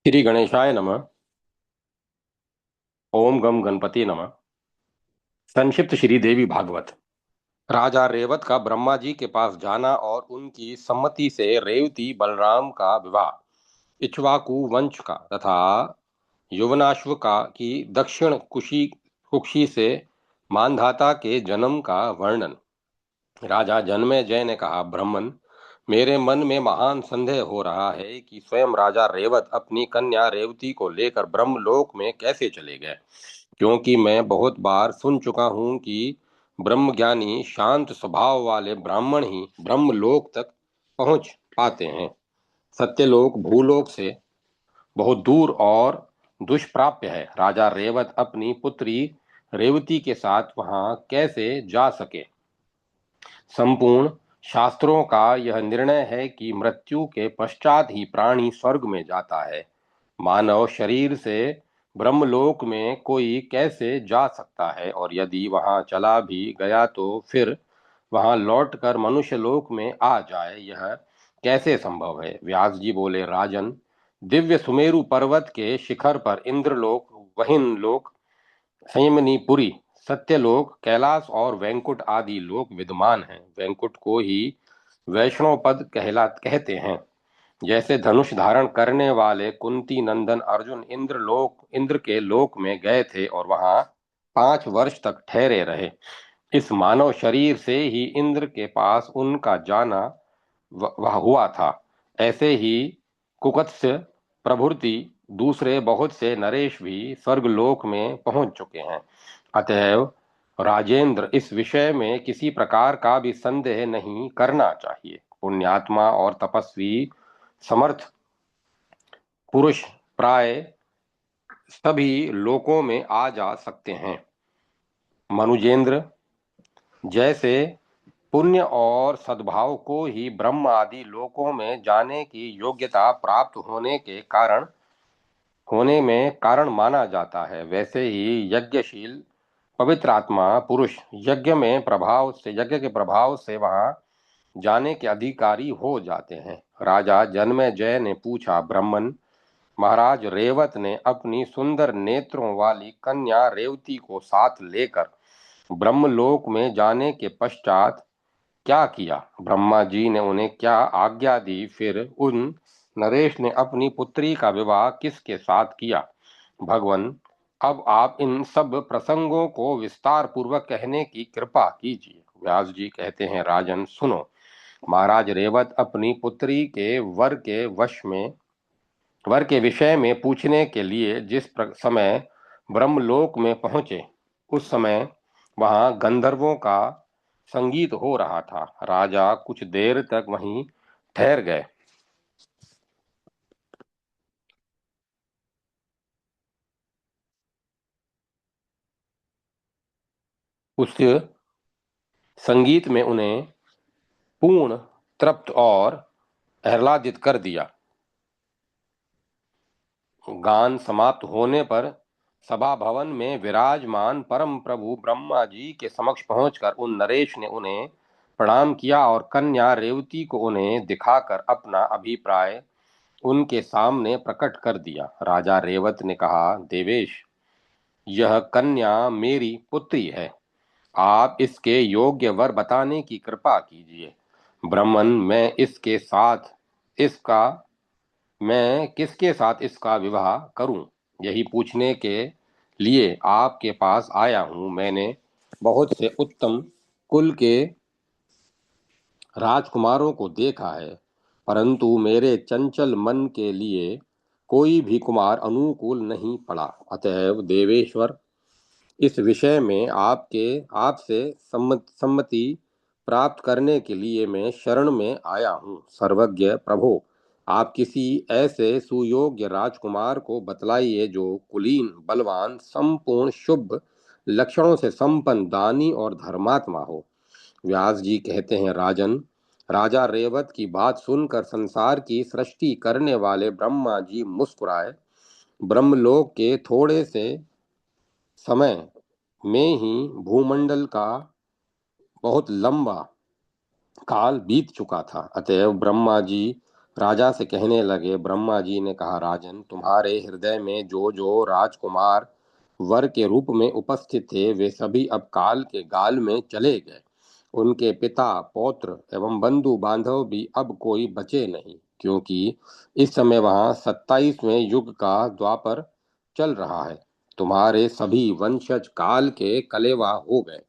श्री गणेशाय नमः। ओम गम गणपति नमः। संक्षिप्त श्री देवी भागवत। राजा रेवत का ब्रह्मा जी के पास जाना और उनकी सम्मति से रेवती बलराम का विवाह, इक्ष्वाकु वंश का तथा युवनाश्व का की दक्षिण कुशी कुक्षी से मानधाता के जन्म का वर्णन। राजा जनमेजय ने कहा, ब्राह्मण, मेरे मन में महान संदेह हो रहा है कि स्वयं राजा रेवत अपनी कन्या रेवती को लेकर ब्रह्मलोक में कैसे चले गए, क्योंकि मैं बहुत बार सुन चुका हूं कि ब्रह्मज्ञानी शांत स्वभाव वाले ब्राह्मण ही ब्रह्मलोक तक पहुंच पाते हैं। सत्यलोक भूलोक से बहुत दूर और दुष्प्राप्य है। राजा रेवत अपनी पुत्री रेवती के साथ वहां कैसे जा सके? संपूर्ण शास्त्रों का यह निर्णय है कि मृत्यु के पश्चात ही प्राणी स्वर्ग में जाता है। मानव शरीर से ब्रह्मलोक में कोई कैसे जा सकता है, और यदि वहां चला भी गया तो फिर वहां लौटकर मनुष्य लोक में आ जाए, यह कैसे संभव है? व्यास जी बोले, राजन, दिव्य सुमेरु पर्वत के शिखर पर इंद्रलोक, वहिन लोक, संयमनीपुरी, सत्यलोक, कैलाश और वैकुंठ आदि लोक विद्यमान हैं। वैकुंठ को ही वैष्णव पद कहते हैं। जैसे धनुष धारण करने वाले कुंती नंदन अर्जुन इंद्र के लोक में गए थे और वहां 5 वर्ष तक ठहरे रहे, इस मानव शरीर से ही इंद्र के पास उनका जाना वह हुआ था। ऐसे ही कुकत्स्य प्रभृति दूसरे बहुत से नरेश भी स्वर्गलोक में पहुंच चुके हैं। अतएव राजेंद्र, इस विषय में किसी प्रकार का भी संदेह नहीं करना चाहिए। पुण्यात्मा और तपस्वी समर्थ पुरुष प्राय सभी लोकों में आ जा सकते हैं। मनुजेंद्र, जैसे पुण्य और सद्भाव को ही ब्रह्म आदि लोकों में जाने की योग्यता प्राप्त होने में कारण माना जाता है, वैसे ही यज्ञशील पवित्र आत्मा पुरुष यज्ञ के प्रभाव से वहां जाने के अधिकारी हो जाते हैं। राजा जन्मेजय ने पूछा, ब्राह्मण, महाराज रेवत ने अपनी सुंदर नेत्रों वाली कन्या रेवती को साथ लेकर ब्रह्मलोक में जाने के पश्चात क्या किया? ब्रह्मा जी ने उन्हें क्या आज्ञा दी? फिर उन नरेश ने अपनी पुत्री का विवाह किसके साथ किया? भगवान, अब आप इन सब प्रसंगों को विस्तार पूर्वक कहने की कृपा कीजिए। व्यास जी कहते हैं, राजन सुनो। महाराज रेवत अपनी पुत्री के वर के विषय में पूछने के लिए समय ब्रह्मलोक में पहुंचे, उस समय वहां गंधर्वों का संगीत हो रहा था। राजा कुछ देर तक वहीं ठहर गए। उस संगीत में उन्हें पूर्ण तृप्त और आह्लादित कर दिया। गान समाप्त होने पर सभा भवन में विराजमान परम प्रभु ब्रह्मा जी के समक्ष पहुंचकर उन नरेश ने उन्हें प्रणाम किया और कन्या रेवती को उन्हें दिखाकर अपना अभिप्राय उनके सामने प्रकट कर दिया। राजा रेवत ने कहा, देवेश, यह कन्या मेरी पुत्री है। आप इसके योग्य वर बताने की कृपा कीजिए। ब्राह्मण, इसका मैं किसके साथ इसका विवाह करूं, यही पूछने के लिए आपके पास आया हूं। मैंने बहुत से उत्तम कुल के राजकुमारों को देखा है, परंतु मेरे चंचल मन के लिए कोई भी कुमार अनुकूल नहीं पड़ा। अतएव देवेश्वर, इस विषय में आपसे सम्मति प्राप्त करने के लिए मैं शरण में आया हूँ। सर्वज्ञ प्रभो, आप किसी ऐसे सुयोग्य राजकुमार को बतलाइए जो कुलीन, बलवान, संपूर्ण शुभ लक्षणों से संपन्न, दानी और धर्मात्मा हो। व्यास जी कहते हैं, राजन, राजा रेवत की बात सुनकर संसार की सृष्टि करने वाले ब्रह्मा जी मुस्कुराए। ब्रह्मलोक के थोड़े से समय में ही भूमंडल का बहुत लंबा काल बीत चुका था। अतएव ब्रह्मा जी राजा से कहने लगे। ब्रह्मा जी ने कहा, राजन, तुम्हारे हृदय में जो जो राजकुमार वर के रूप में उपस्थित थे वे सभी अब काल के गाल में चले गए। उनके पिता, पौत्र एवं बंधु बांधव भी अब कोई बचे नहीं, क्योंकि इस समय वहां 27वें युग का द्वापर चल रहा है। तुम्हारे सभी वंशज काल के कलेवा हो गए।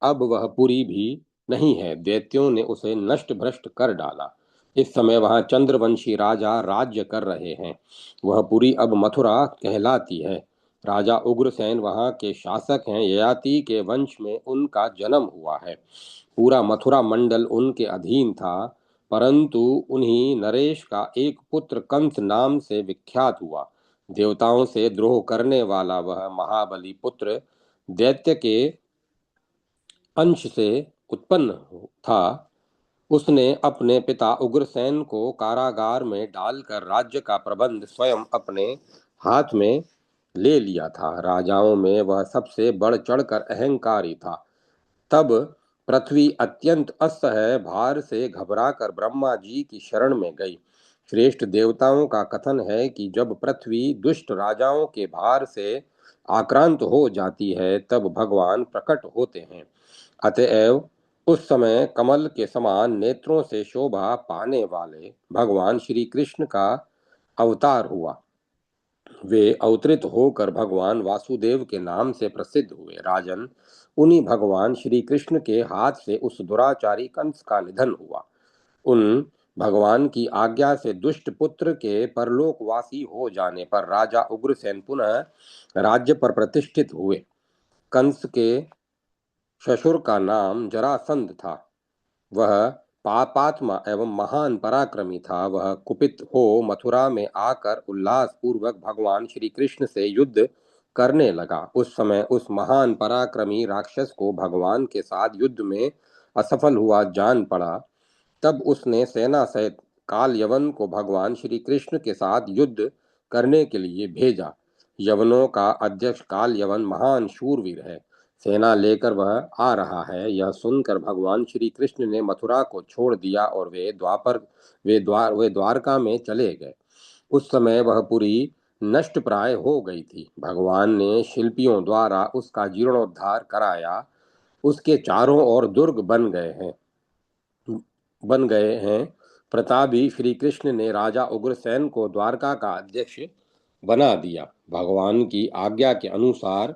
अब वह पुरी भी नहीं है, दैत्यों ने उसे नष्ट भ्रष्ट कर डाला। इस समय वहां चंद्रवंशी राजा राज्य कर रहे हैं। वह पुरी अब मथुरा कहलाती है। राजा उग्रसेन वहां के शासक हैं। ययाति के वंश में उनका जन्म हुआ है। पूरा मथुरा मंडल उनके अधीन था। परंतु उन्हीं नरेश का एक पुत्र कंस नाम से विख्यात हुआ। देवताओं से द्रोह करने वाला वह महाबली पुत्र दैत्य के अंश से उत्पन्न था। उसने अपने पिता उग्रसेन को कारागार में डालकर राज्य का प्रबंध स्वयं अपने हाथ में ले लिया था। राजाओं में वह सबसे बढ़ चढ़कर अहंकारी था। तब पृथ्वी अत्यंत असह्य भार से घबराकर ब्रह्मा जी की शरण में गई। श्रेष्ठ देवताओं का कथन है कि जब पृथ्वी दुष्ट राजाओं के भार से आक्रांत हो जाती है तब भगवान प्रकट होते हैं। अतएव उस समय कमल के समान नेत्रों से शोभा पाने वाले भगवान श्री कृष्ण का अवतार हुआ। वे अवतरित होकर भगवान वासुदेव के नाम से प्रसिद्ध हुए। राजन, उन्हीं भगवान श्री कृष्ण के हाथ से उस दुराचारी कंस का निधन हुआ। उन भगवान की आज्ञा से दुष्ट पुत्र के परलोकवासी हो जाने पर राजा उग्रसेन पुनः राज्य पर प्रतिष्ठित हुए। कंस के ससुर का नाम जरासंध था। वह पापात्मा एवं महान पराक्रमी था। वह कुपित हो मथुरा में आकर उल्लास पूर्वक भगवान श्री कृष्ण से युद्ध करने लगा। उस समय उस महान पराक्रमी राक्षस को भगवान के साथ युद्ध में असफल हुआ जान पड़ा। तब उसने सेना सहित काल यवन को भगवान श्री कृष्ण के साथ युद्ध करने के लिए भेजा। यवनों का अध्यक्ष काल यवन महान शूरवीर है। सेना लेकर वह आ रहा है। यह सुनकर भगवान श्री कृष्ण ने मथुरा को छोड़ दिया और वे द्वारका में चले गए। उस समय वह पुरी नष्ट प्राय हो गई थी। भगवान ने शिल्पियों द्वारा उसका जीर्णोद्धार कराया। उसके चारों ओर दुर्ग बन गए हैं। प्रतापी श्री कृष्ण ने राजा उग्रसेन को द्वारका का अध्यक्ष बना दिया। भगवान की आज्ञा के अनुसार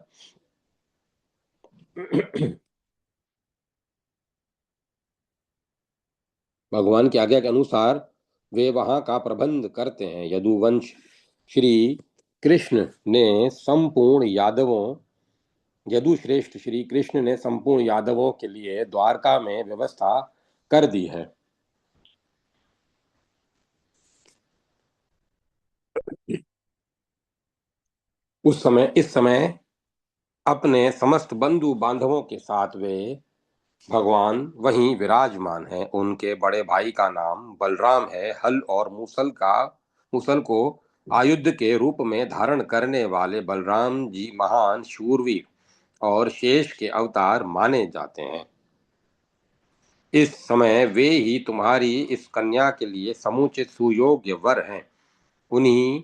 वे वहां का प्रबंध करते हैं। यदुवंश श्री कृष्ण ने संपूर्ण यादवों यदुश्रेष्ठ श्री कृष्ण ने संपूर्ण यादवों के लिए द्वारका में व्यवस्था कर दी है। इस समय अपने समस्त बंधु बांधवों के साथ वे भगवान वहीं विराजमान हैं। उनके बड़े भाई का नाम बलराम है। हल और मूसल को आयुध के रूप में धारण करने वाले बलराम जी महान शूरवीर और शेष के अवतार माने जाते हैं। इस समय वे ही तुम्हारी इस कन्या के लिए समुचित सुयोग्य वर हैं। उन्हीं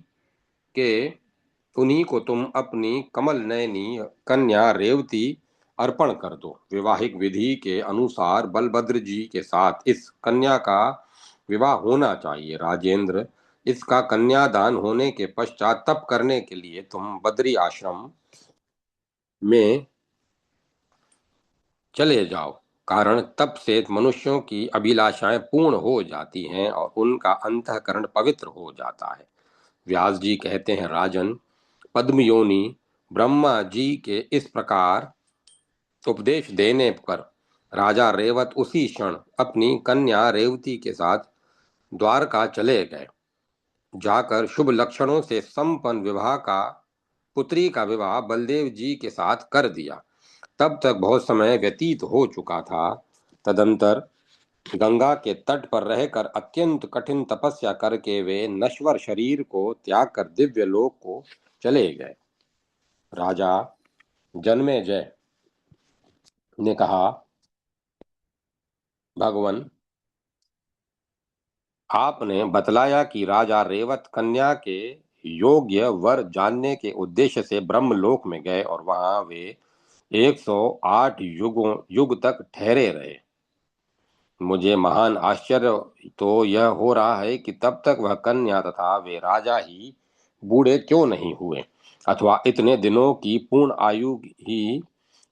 के उन्हीं को तुम अपनी कमल नयनी कन्या रेवती अर्पण कर दो। विवाहिक विधि के अनुसार बलभद्र जी के साथ इस कन्या का विवाह होना चाहिए। राजेंद्र, इसका कन्यादान होने के पश्चात तप करने के लिए तुम बद्री आश्रम में चले जाओ। कारण तप से मनुष्यों की अभिलाषाएं पूर्ण हो जाती हैं और उनका अंतःकरण पवित्र हो जाता है। व्यास जी कहते हैं, राजन, पद्मयोनि ब्रह्मा जी के इस प्रकार उपदेश देने पर राजा रेवत उसी क्षण अपनी कन्या रेवती के साथ द्वारका चले गए। जाकर शुभ लक्षणों से संपन्न पुत्री का विवाह बलदेव जी के साथ कर दिया। तब तक बहुत समय व्यतीत हो चुका था। तदंतर गंगा के तट पर रहकर अत्यंत कठिन तपस्या करके वे नश्वर शरीर को त्याग कर दिव्य लोक को चले गए। राजा जन्मेजय ने कहा, भगवन, आपने बतलाया कि राजा रेवत कन्या के योग्य वर जानने के उद्देश्य से ब्रह्मलोक में गए और वहां वे 108 युग तक ठहरे रहे। मुझे महान आश्चर्य तो यह हो रहा है कि तब तक वह कन्या तथा वे राजा ही बूढ़े क्यों नहीं हुए, अथवा इतने दिनों की पूर्ण आयु ही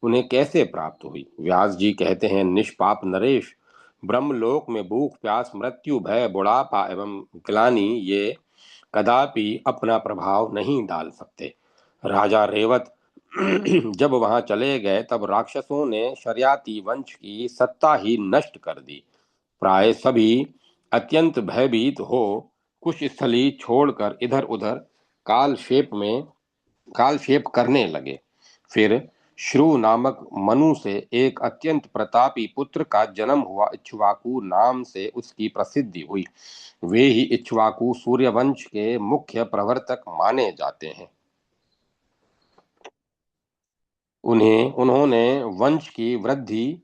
उन्हें कैसे प्राप्त हुई। व्यास जी कहते हैं, निष्पाप नरेश, ब्रह्मलोक में भूख प्यास मृत्यु भय बुढ़ापा एवं ग्लानि ये कदापि अपना प्रभाव नहीं डाल सकते। राजा रेवत जब वहां चले गए तब राक्षसों ने शर्याती वंश की सत्ता ही नष्ट कर दी। प्राय सभी अत्यंत भयभीत हो कुश स्थली छोड़कर इधर उधर कालक्षेप करने लगे। फिर श्रु नामक मनु से एक अत्यंत प्रतापी पुत्र का जन्म हुआ। इक्ष्वाकु नाम से उसकी प्रसिद्धि हुई। वे ही इक्ष्वाकु सूर्यवंश के मुख्य प्रवर्तक माने जाते हैं। उन्होंने वंश की वृद्धि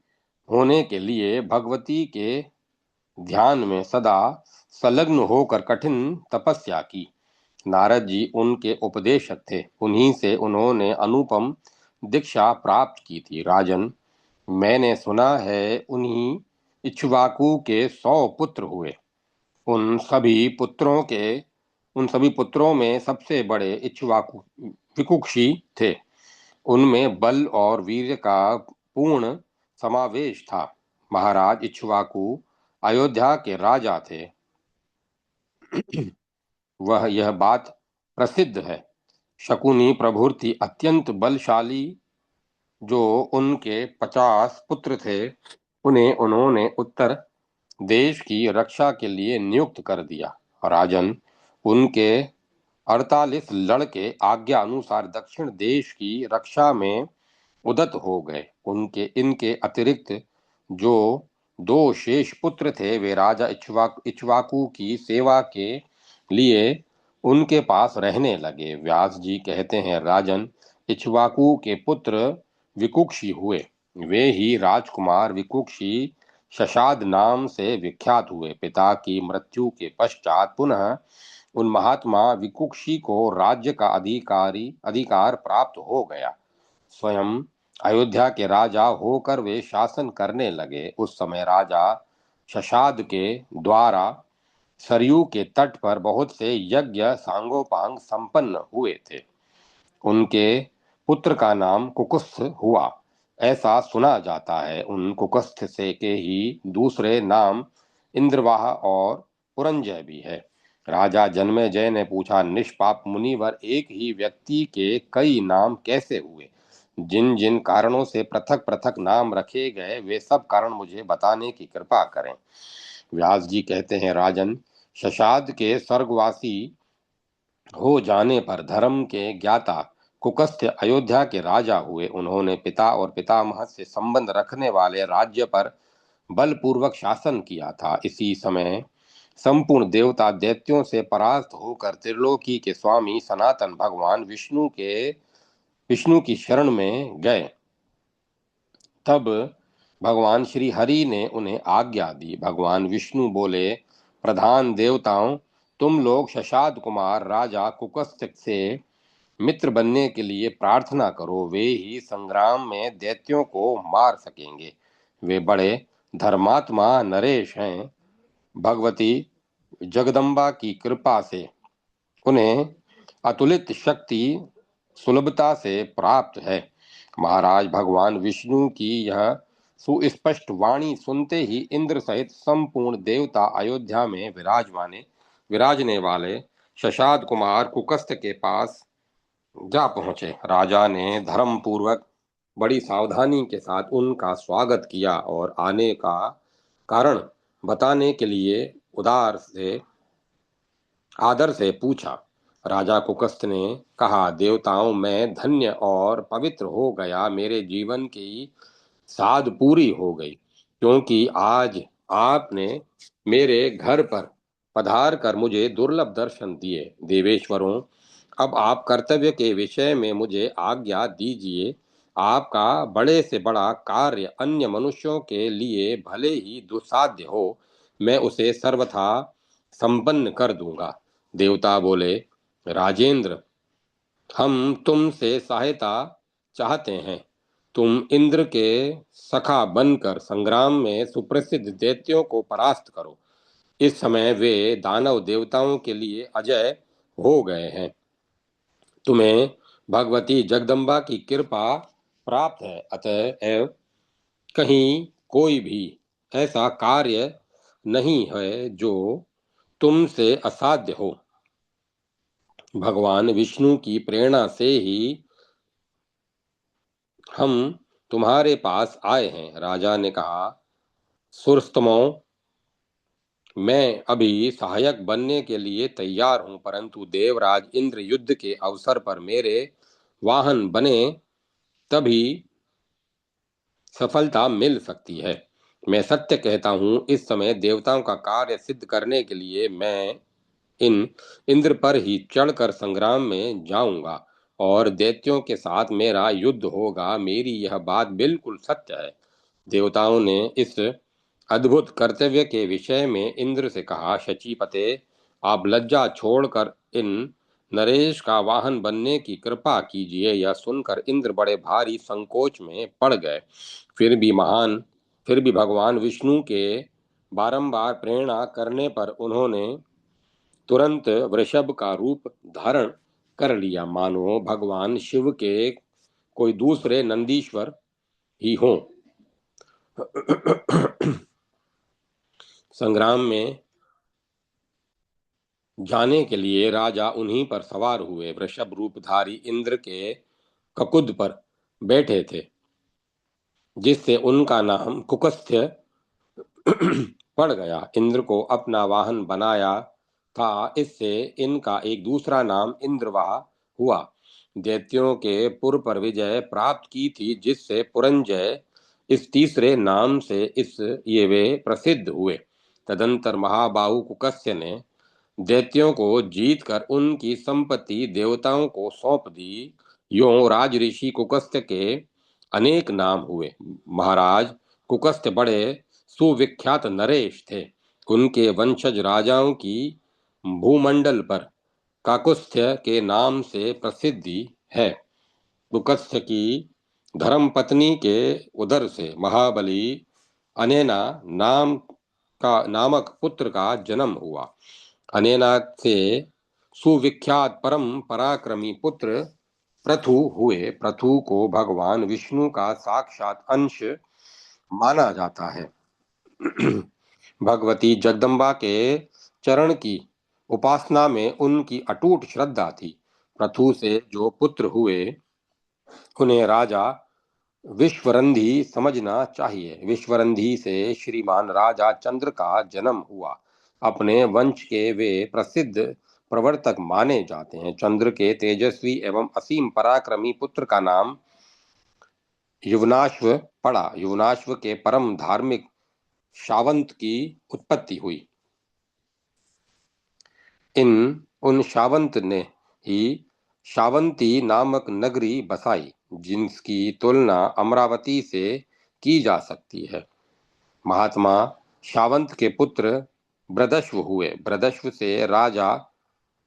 होने के लिए भगवती के ध्यान में सदा संलग्न होकर कठिन तपस्या की। नारद जी उनके उपदेशक थे। उन्हीं से उन्होंने अनुपम दीक्षा प्राप्त की थी। राजन, मैंने सुना है उन्हीं इक्ष्वाकु के 100 पुत्र हुए। उन सभी पुत्रों के उन सभी पुत्रों में सबसे बड़े इक्ष्वाकु विकुक्षी थे। उनमें बल और वीर्य का पूर्ण समावेश था। महाराज इक्ष्वाकु अयोध्या के राजा थे। वह यह बात प्रसिद्ध है। शकुनी प्रभृति अत्यंत बलशाली जो उनके 50 पुत्र थे, उन्हें उन्होंने उत्तर देश की रक्षा के लिए नियुक्त कर दिया। राजन, उनके 48 लड़के आज्ञा अनुसार दक्षिण देश की रक्षा में उदत हो गए। उनके इनके अतिरिक्त जो 2 शेष पुत्र थे वे राजा इक्ष्वाकु की सेवा के लिए उनके पास रहने लगे। व्यास जी कहते हैं, राजन, इक्ष्वाकु के पुत्र विकुक्षी हुए। वे ही राजकुमार विकुक्षी शशाद नाम से विख्यात हुए। पिता की मृत्यु के पश्चात पुनः उन महात्मा विकुक्षी को राज्य का अधिकार प्राप्त हो गया। स्वयं अयोध्या के राजा होकर वे शासन करने लगे। उस समय राजा शशाद के द्वारा सरयू के तट पर बहुत से यज्ञ सांगोपांग संपन्न हुए थे। उनके पुत्र का नाम कुकुस्थ हुआ, ऐसा सुना जाता है। उन कुकुस्थ से के ही दूसरे नाम इंद्रवाह और पुरंजय भी है। राजा जन्मेजय ने पूछा, निष्पाप मुनिवर, एक ही व्यक्ति के कई नाम कैसे हुए? जिन जिन कारणों से पृथक पृथक नाम रखे गए वे सब कारण मुझे बताने की कृपा करें। व्यास जी कहते हैं, राजन, शशाद के स्वर्गवासी हो जाने पर धर्म के ज्ञाता कुकस्थ अयोध्या के राजा हुए। उन्होंने पिता और पितामह से संबंध रखने वाले राज्य पर बलपूर्वक शासन किया था। इसी समय संपूर्ण देवता दैत्यों से परास्त होकर त्रिलोकी के स्वामी सनातन भगवान विष्णु की शरण में गए। तब भगवान श्री हरि ने उन्हें आज्ञा दी। भगवान विष्णु बोले, प्रधान देवताओं, तुम लोग शशाद कुमार राजा कुकस्थ से मित्र बनने के लिए प्रार्थना करो। वे ही संग्राम में दैत्यों को मार सकेंगे। वे बड़े धर्मात्मा नरेश हैं। भगवती जगदम्बा की कृपा से उन्हें अतुलित शक्ति सुलभता से प्राप्त है। महाराज, भगवान विष्णु की यह सुस्पष्ट वाणी सुनते ही इंद्र सहित संपूर्ण देवता अयोध्या में विराजने वाले शशाद कुमार कुकस्थ के पास जा पहुंचे। राजा ने धर्म पूर्वक बड़ी सावधानी के साथ उनका स्वागत किया और आने का कारण बताने के लिए आदर से पूछा। राजा कुकस्थ ने कहा, देवताओं, मैं धन्य और पवित्र हो गया। मेरे जीवन की साध पूरी हो गई, क्योंकि आज आपने मेरे घर पर पधार कर मुझे दुर्लभ दर्शन दिए। देवेश्वरों, अब आप कर्तव्य के विषय में मुझे आज्ञा दीजिए। आपका बड़े से बड़ा कार्य अन्य मनुष्यों के लिए भले ही दुस्साध्य हो, मैं उसे सर्वथा संपन्न कर दूंगा। देवता बोले, राजेंद्र, हम तुमसे सहायता चाहते हैं। तुम इंद्र के सखा बनकर संग्राम में सुप्रसिद्ध दैत्यों को परास्त करो। इस समय वे दानव देवताओं के लिए अजय हो गए हैं। तुम्हें भगवती जगदम्बा की कृपा प्राप्त है, अतएव कहीं कोई भी ऐसा कार्य नहीं है जो तुमसे असाध्य हो। भगवान विष्णु की प्रेरणा से ही हम तुम्हारे पास आए हैं। राजा ने कहा, सुरस्तमो, मैं अभी सहायक बनने के लिए तैयार हूं, परंतु देवराज इंद्र युद्ध के अवसर पर मेरे वाहन बने तभी सफलता मिल सकती है। मैं सत्य कहता हूं, इस समय देवताओं का कार्य सिद्ध करने के लिए मैं इन इंद्र पर ही चढ़कर संग्राम में जाऊंगा और दैत्यों के साथ मेरा युद्ध होगा। मेरी यह बात बिल्कुल सत्य है। देवताओं ने इस अद्भुत कर्तव्य के विषय में इंद्र से कहा, शचीपते, आप लज्जा छोड़कर इन नरेश का वाहन बनने की कृपा कीजिए। यह सुनकर इंद्र बड़े भारी संकोच में पड़ गए। फिर भी भगवान विष्णु के बारंबार प्रेरणा करने पर उन्होंने तुरंत वृषभ का रूप धारण कर लिया, मानो भगवान शिव के कोई दूसरे नंदीश्वर ही हों। संग्राम में जाने के लिए राजा उन्हीं पर सवार हुए। वृषभ रूपधारी इंद्र के ककुद पर बैठे थे, जिससे उनका नाम कुकस्थ्य पड़ गया। इंद्र को अपना वाहन बनाया था, इससे इनका एक दूसरा नाम इंद्रवाह हुआ। दैत्यों के पुर पर विजय प्राप्त की थी, जिससे पुरंजय इस तीसरे नाम से इस ये वे प्रसिद्ध हुए। तदंतर महाबाहु कुकस्य ने दैत्यों को जीतकर उनकी संपत्ति देवताओं को सौंप दी। यों राज ऋषि कुकस्य के अनेक नाम हुए। महाराज कुकस्य बड़े सुविख्यात नरेश थे। उनके वंशज राजाओं की भूमंडल पर काकुस्थ्य के नाम से प्रसिद्धि है। कुकस्थ्य की धर्म पत्नी के उदर से महाबली अनेना नामक पुत्र का जन्म हुआ। अनेना से सुविख्यात परम पराक्रमी पुत्र पृथु हुए। पृथु को भगवान विष्णु का साक्षात अंश माना जाता है। भगवती जगदम्बा के चरण की उपासना में उनकी अटूट श्रद्धा थी। पृथु से जो पुत्र हुए उन्हें राजा विश्वरंधी समझना चाहिए। विश्वरंधी से श्रीमान राजा चंद्र का जन्म हुआ। अपने वंश के वे प्रसिद्ध प्रवर्तक माने जाते हैं। चंद्र के तेजस्वी एवं असीम पराक्रमी पुत्र का नाम युवनाश्व पड़ा। युवनाश्व के परम धार्मिक शावंत की उत्पत्ति हुई। उन शावंत ने ही शावंती नामक नगरी बसाई, जिसकी तुलना अमरावती से की जा सकती है। महात्मा शावंत के पुत्र बृहदश्व हुए। बृहदश्व से राजा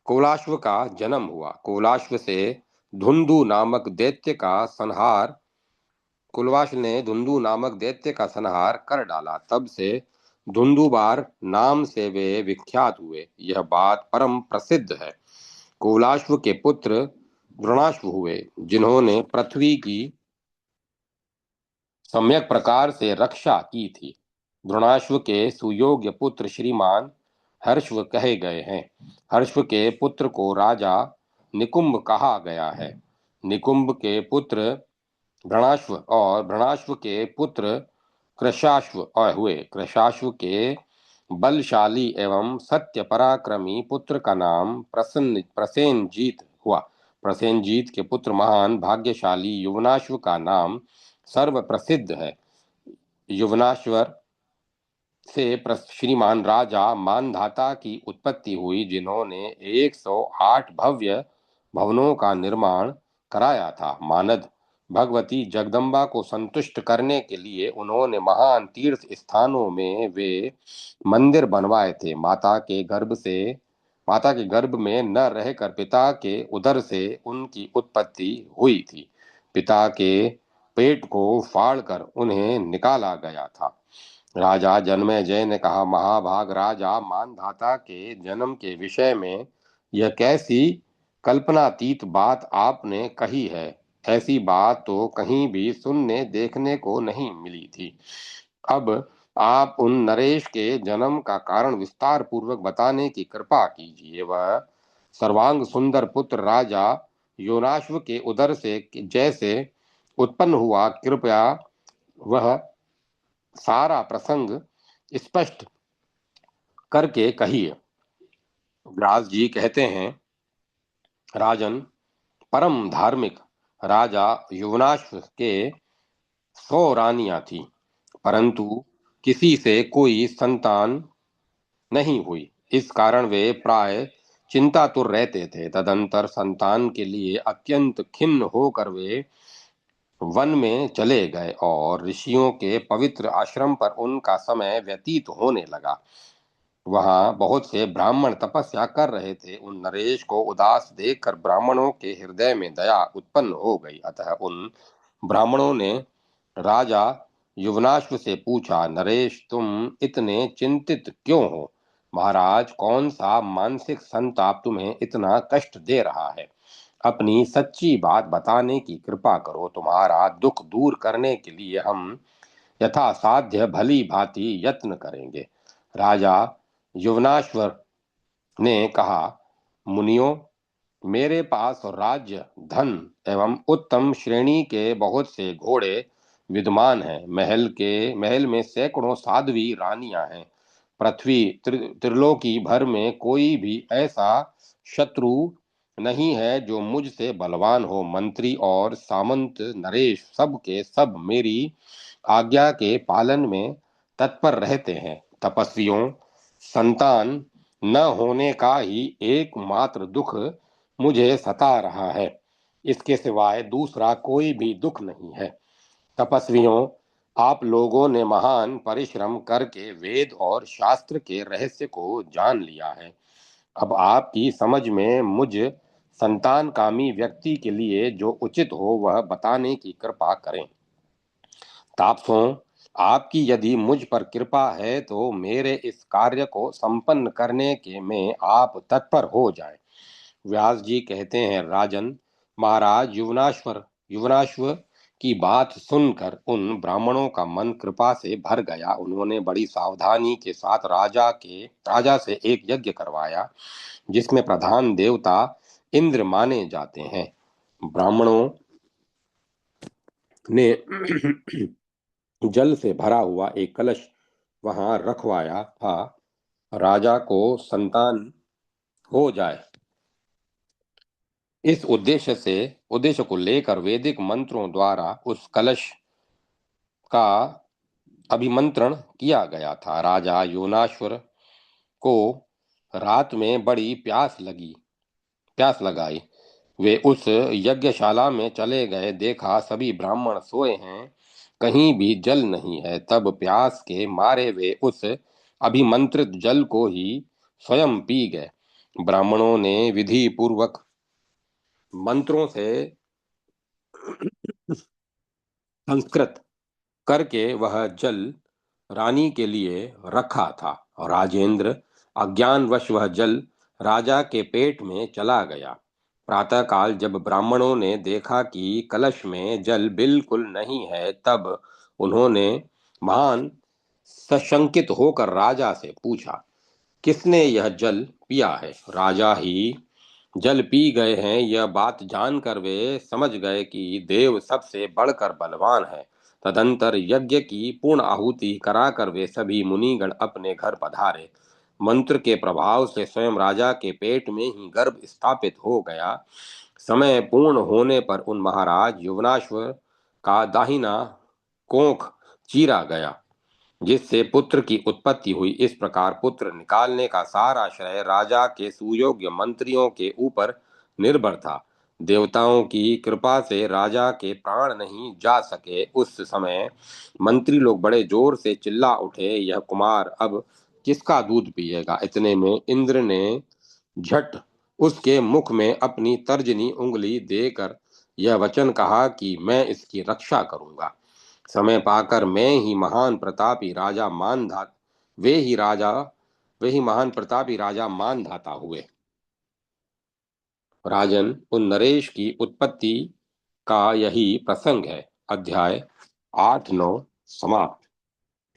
कोलाश्व का जन्म हुआ। कोलाश्व से धुंधु नामक दैत्य का संहार कुलवाश ने धुंधु नामक दैत्य का संहार कर डाला। तब से धुंधुबार नाम से वे विख्यात हुए। यह बात परम प्रसिद्ध है। कुलाश्व के पुत्र द्रोणाश्व हुए, जिन्होंने पृथ्वी की सम्यक प्रकार से रक्षा की थी। द्रोणाश्व के सुयोग्य पुत्र श्रीमान हर्षव कहे गए हैं। हर्षव के पुत्र को राजा निकुंभ कहा गया है। निकुंभ के पुत्र भ्रणाश्व और भ्रणाश्व के पुत्र कृशाश्व हुए। कृशाश्व के बलशाली एवं सत्य पराक्रमी पुत्र का नाम प्रसेनजीत हुआ। प्रसेनजीत के पुत्र महान भाग्यशाली युवनाश्व का नाम सर्व प्रसिद्ध है। युवनाश्वर से श्रीमान राजा मानधाता की उत्पत्ति हुई, जिन्होंने 108 भव्य भवनों का निर्माण कराया था। मानद भगवती जगदम्बा को संतुष्ट करने के लिए उन्होंने महान तीर्थ स्थानों में वे मंदिर बनवाए थे। माता के गर्भ में न रहकर पिता के उदर से उनकी उत्पत्ति हुई थी। पिता के पेट को फाड़कर उन्हें निकाला गया था। राजा जन्मेजय ने कहा, महाभाग राजा मानधाता के जन्म के विषय में यह कैसी कल्पनातीत बात आपने कही है। ऐसी बात तो कहीं भी सुनने देखने को नहीं मिली थी। अब आप उन नरेश के जन्म का कारण विस्तार पूर्वक बताने की कृपा कीजिए। वह सर्वांग सुंदर पुत्र राजा योनाश्व के उदर से जैसे उत्पन्न हुआ, कृपया वह सारा प्रसंग स्पष्ट करके कहिए। व्यास जी कहते हैं, राजन, परम धार्मिक राजा युवनाश्व के 100 रानियां थी, परंतु किसी से कोई संतान नहीं हुई। इस कारण वे प्राय चिंतातुर रहते थे। तदंतर संतान के लिए अत्यंत खिन्न होकर वे वन में चले गए और ऋषियों के पवित्र आश्रम पर उनका समय व्यतीत होने लगा। वहां बहुत से ब्राह्मण तपस्या कर रहे थे। उन नरेश को उदास देखकर ब्राह्मणों के हृदय में दया उत्पन्न हो गई। अतः उन ब्राह्मणों ने राजा युवनाश्व से पूछा, नरेश, तुम इतने चिंतित क्यों हो? महाराज, कौन सा मानसिक संताप तुम्हें इतना कष्ट दे रहा है? अपनी सच्ची बात बताने की कृपा करो। तुम्हारा दुख दूर करने के लिए हम यथासाध्य भली भांति यत्न करेंगे। राजा युवनाश्वर ने कहा, मुनियों, मेरे पास राज्य, धन एवं उत्तम श्रेणी के बहुत से घोड़े विद्यमान हैं। महल में सैकड़ों साध्वी रानियां हैं। पृथ्वी त्रिलोकी भर में कोई भी ऐसा शत्रु नहीं है जो मुझसे बलवान हो। मंत्री और सामंत नरेश सब के सब मेरी आज्ञा के पालन में तत्पर रहते हैं। तपस्वियों, संतान न होने का ही एकमात्र दुख मुझे सता रहा है। इसके सिवाय दूसरा कोई भी दुख नहीं है। तपस्वियों, आप लोगों ने महान परिश्रम करके वेद और शास्त्र के रहस्य को जान लिया है। अब आपकी समझ में मुझ संतान कामी व्यक्ति के लिए जो उचित हो वह बताने की कृपा करें। तापसों, आपकी यदि मुझ पर कृपा है तो मेरे इस कार्य को संपन्न करने के में आप तत्पर हो जाएं। व्यास जी कहते हैं, राजन, महाराज युवनाश्व की बात सुनकर उन ब्राह्मणों का मन कृपा से भर गया। उन्होंने बड़ी सावधानी के साथ राजा से एक यज्ञ करवाया, जिसमें प्रधान देवता इंद्र माने जाते हैं। ब्राह्मणों ने जल से भरा हुआ एक कलश वहां रखवाया था। राजा को संतान हो जाए, इस उद्देश्य को लेकर वैदिक मंत्रों द्वारा उस कलश का अभिमंत्रण किया गया था। राजा योनाश्वर को रात में बड़ी प्यास लगाई। वे उस यज्ञशाला में चले गए। देखा, सभी ब्राह्मण सोए हैं, कहीं भी जल नहीं है। तब प्यास के मारे वे उस अभिमंत्रित जल को ही स्वयं पी गए। ब्राह्मणों ने विधि पूर्वक मंत्रों से संस्कृत करके वह जल रानी के लिए रखा था। और राजेंद्र, अज्ञानवश वह जल राजा के पेट में चला गया। प्रातःकाल जब ब्राह्मणों ने देखा कि कलश में जल बिल्कुल नहीं है, तब उन्होंने महान सशंकित होकर राजा से पूछा, किसने यह जल पिया है? राजा ही जल पी गए हैं। यह बात जानकर वे समझ गए कि देव सबसे बढ़कर बलवान है। तदंतर यज्ञ की पूर्ण आहुति कराकर वे सभी मुनिगण अपने घर पधारे। मंत्र के प्रभाव से स्वयं राजा के पेट में ही गर्भ स्थापित हो गया। समय पूर्ण होने पर उन महाराज युवनाश्व का दाहिना कोख चीरा गया, जिससे पुत्र की उत्पत्ति हुई। इस प्रकार पुत्र निकालने का सारा श्रेय राजा के सुयोग्य मंत्रियों के ऊपर निर्भर था। देवताओं की कृपा से राजा के प्राण नहीं जा सके। उस समय मंत्री लोग बड़े जोर से चिल्ला उठे, यह कुमार अब किसका दूध पिएगा। इतने में इंद्र ने झट उसके मुख में अपनी तर्जनी उंगली देकर यह वचन कहा कि मैं इसकी रक्षा करूंगा। समय पाकर मैं ही महान प्रतापी राजा मानधा वे ही राजा वे ही महान प्रतापी राजा मानधाता हुए। राजन, उन नरेश की उत्पत्ति का यही प्रसंग है। अध्याय 8-9 समाप्त।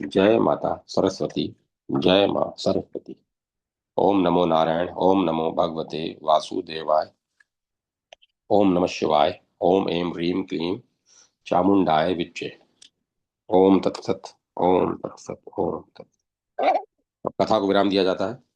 जय माता सरस्वती। जय मां सरस्वती। ओम नमो नारायण। ओम नमो भगवते वासुदेवाय। ओम नमः शिवाय। ओम ऐं ह्रीं क्लीं चामुंडाय विच्चे। ओम तत्सत। ओम तत्सत। ओम तत्सत। अब कथा को विराम दिया जाता है।